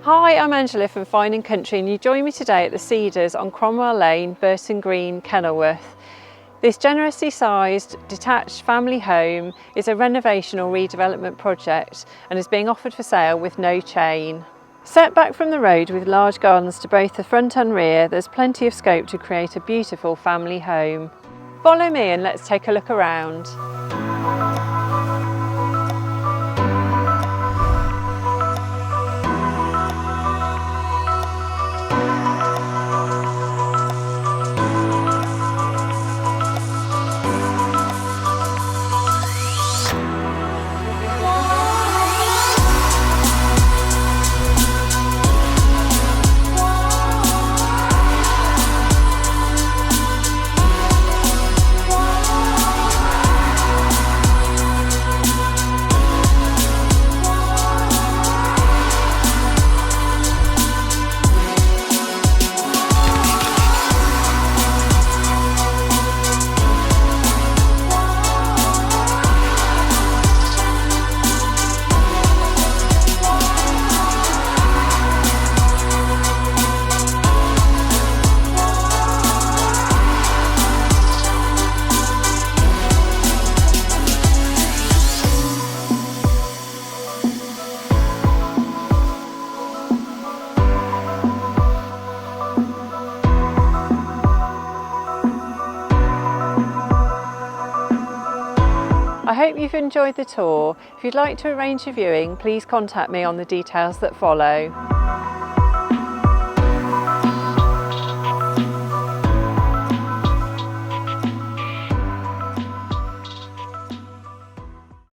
Hi, I'm Angela from Fine & Country and you join me today at the Cedars on Cromwell Lane, Burton Green, Kenilworth. This generously sized, detached family home is a renovation or redevelopment project and is being offered for sale with no chain. Set back from the road with large gardens to both the front and rear, there's plenty of scope to create a beautiful family home. Follow me and let's take a look around. I hope you've enjoyed the tour. If you'd like to arrange a viewing, please contact me on the details that follow.